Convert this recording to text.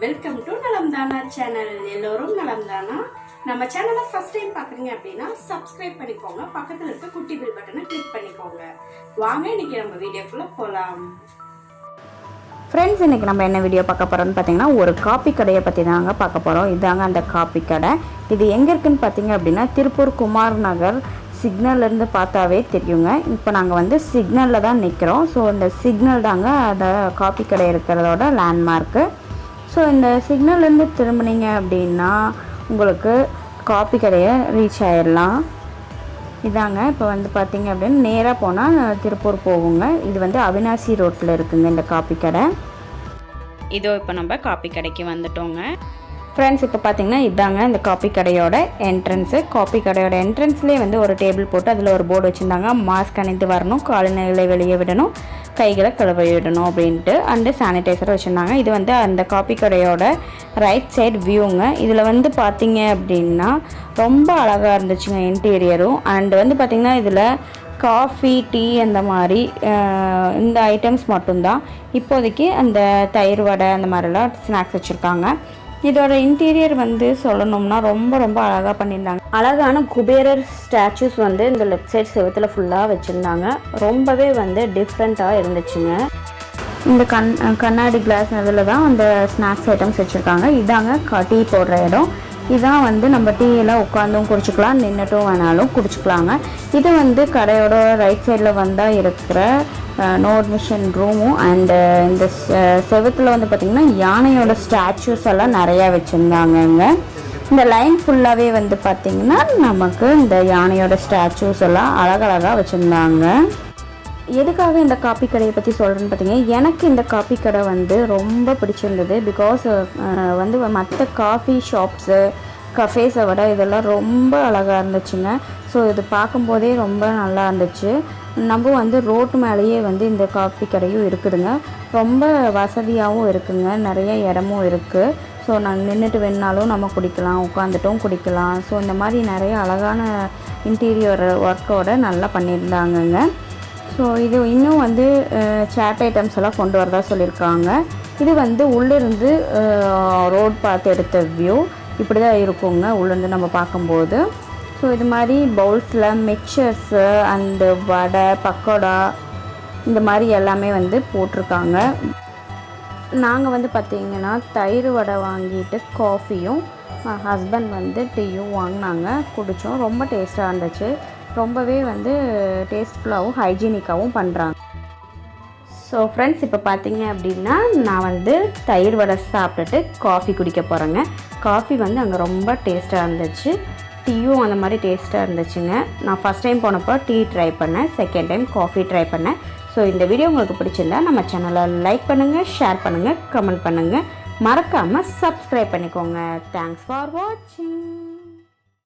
Welcome to நலம்தானா channel. எல்லோரும் நலம்தானா. நம்ம சேனலை ஃபர்ஸ்ட் டைம் பார்க்குறீங்க அப்படின்னா சப்ஸ்கிரைப் பண்ணிக்கோங்க. பக்கத்தில் இருக்க குட்டி பில் பட்டனை கிளிக் பண்ணிக்கோங்க. வாங்க இன்னைக்கு நம்ம வீடியோக்குள்ளே போகலாம். ஃப்ரெண்ட்ஸ், இன்றைக்கி நம்ம என்ன வீடியோ பார்க்க போகிறோம்னு பார்த்தீங்கன்னா ஒரு காப்பி கடையை பற்றி தாங்க பார்க்க போகிறோம். இதாங்க அந்த காப்பி கடை. இது எங்கே இருக்குதுன்னு பார்த்தீங்க அப்படின்னா திருப்பூர் குமார் நகர் சிக்னல்லேருந்து பார்த்தாவே தெரியுங்க. இப்போ நாங்கள் சிக்னலில் தான் நிற்கிறோம். ஸோ இந்த சிக்னல் தாங்க அந்த காப்பி கடை இருக்கிறதோட லேண்ட்மார்க்கு. ஸோ இந்த சிக்னல்லேருந்து திரும்பினீங்க அப்படின்னா உங்களுக்கு காப்பி கடையை ரீச் ஆகிடலாம். இதாங்க இப்போ பார்த்தீங்க அப்படின்னா நேராக போனால் திருப்பூர் போகுங்க. இது அவினாசி ரோட்டில் இருக்குங்க இந்த காப்பி கடை. இதோ இப்போ நம்ம காப்பி கடைக்கு வந்துட்டோங்க. ஃப்ரெண்ட்ஸ், இப்போ பார்த்தீங்கன்னா இதாங்க இந்த காப்பி கடையோட என்ட்ரன்ஸு. காப்பி கடையோட என்ட்ரன்ஸ்லேயே ஒரு டேபிள் போட்டு அதில் ஒரு போர்டு வச்சுருந்தாங்க. மாஸ்க் அணிந்து வரணும், காலநிலை வெளியே விடணும், கைகளை கழுவி விடணும் அப்படின்ட்டு அண்டு சானிடைசர் வச்சுருந்தாங்க. இது அந்த காப்பி கடையோட ரைட் சைடு வியூங்க. இதில் பார்த்தீங்க அப்படின்னா ரொம்ப அழகாக இருந்துச்சுங்க இன்டீரியரும். அண்டு பார்த்திங்கன்னா இதில் காஃபி, டீ அந்த மாதிரி இந்த ஐட்டம்ஸ் மட்டும்தான். இப்போதைக்கு அந்த தயிர் வடை அந்த மாதிரிலாம் ஸ்நாக்ஸ் வச்சுருக்காங்க. இதோட இன்டீரியர் சொல்லணும்னா ரொம்ப ரொம்ப அழகாக பண்ணியிருந்தாங்க. அழகான குபேரர் ஸ்டாச்சூஸ் இந்த லெஃப்ட் சைட் செவத்தில் ஃபுல்லாக வச்சுருந்தாங்க. ரொம்பவே டிஃப்ரெண்ட்டாக இருந்துச்சுங்க. இந்த கண்ணாடி கிளாஸ் இதில் தான் அந்த ஸ்நாக்ஸ் ஐட்டம்ஸ் வச்சுருக்காங்க. இதாங்க டீ போடுற இடம். இதான் நம்ம டீயெல்லாம் உட்காந்தும் குடிச்சிக்கலாம், நின்றுட்டும் வேணாலும் குடிச்சிக்கலாங்க. இது கடையோட ரைட் சைடில் வந்தால் இருக்கிற நோ அட்மிஷன் ரூமும். அண்டு இந்த செவத்தில் பார்த்திங்கன்னா யானையோட ஸ்டாச்சூஸ் எல்லாம் நிறையா வச்சுருந்தாங்கங்க. இந்த லைன் ஃபுல்லாகவே பார்த்திங்கன்னா நமக்கு இந்த யானையோட ஸ்டாச்சூஸ் எல்லாம் அழகழகாக வச்சுருந்தாங்க. எதுக்காக இந்த காப்பி கடையை பற்றி சொல்கிறேன்னு பார்த்தீங்கன்னா, எனக்கு இந்த காப்பி கடை ரொம்ப பிடிச்சிருந்தது. பிகாஸ் மற்ற காஃபி ஷாப்ஸு கஃபேஸை விட இதெல்லாம் ரொம்ப அழகாக இருந்துச்சுங்க. ஸோ இது பார்க்கும்போதே ரொம்ப நல்லா இருந்துச்சு. நம்ம ரோட்டு மேலேயே இந்த காப்பி கடையும் இருக்குதுங்க. ரொம்ப வசதியாகவும் இருக்குங்க, நிறைய இடமும் இருக்குது. ஸோ நான் நின்றுட்டு வேணுனாலும் நம்ம குடிக்கலாம், உட்காந்துட்டும் குடிக்கலாம். ஸோ இந்த மாதிரி நிறைய அழகான இன்டீரியர் ஒர்க்கோடு நல்லா பண்ணியிருந்தாங்கங்க. ஸோ இது இன்னும் சேட் ஐட்டம்ஸ் எல்லாம் கொண்டு வரதா சொல்லியிருக்காங்க. இது உள்ளிருந்து ரோட் பார்த்து எடுத்த வியூ இப்படி தான் இருக்குங்க உள்ளேருந்து நம்ம பார்க்கும்போது. ஸோ இது மாதிரி பவுல்ஸில் மிக்சர்ஸு அண்டு வடை, பக்கோடா இந்த மாதிரி எல்லாமே போட்டிருக்காங்க. நாங்கள் பார்த்திங்கன்னா தயிர் வடை வாங்கிட்டு காஃபியும் ஹஸ்பண்ட் டீயும் வாங்கினாங்க, குடித்தோம். ரொம்ப டேஸ்ட்டாக இருந்துச்சு. ரொம்பவே டேஸ்ட்ஃபுல்லாகவும் ஹைஜீனிக்காகவும் பண்ணுறாங்க. ஸோ ஃப்ரெண்ட்ஸ், இப்போ பார்த்தீங்க அப்படின்னா நான் தயிர் வடை சாப்பிட்டுட்டு காஃபி குடிக்க போகிறேங்க. காஃபி அங்கே ரொம்ப டேஸ்ட்டாக இருந்துச்சு. டீயும் அந்த மாதிரி டேஸ்ட்டாக இருந்துச்சுங்க. நான் ஃபஸ்ட் டைம் போனப்போ டீ ட்ரை பண்ணேன், செகண்ட் டைம் காஃபி ட்ரை பண்ணேன். ஸோ இந்த வீடியோ உங்களுக்கு பிடிச்சிருந்தா நம்ம சேனலை லைக் பண்ணுங்கள், ஷேர் பண்ணுங்கள், கமெண்ட் பண்ணுங்கள், மறக்காமல் சப்ஸ்கிரைப் பண்ணிக்கோங்க. தேங்க்ஸ் ஃபார் வாட்சிங்.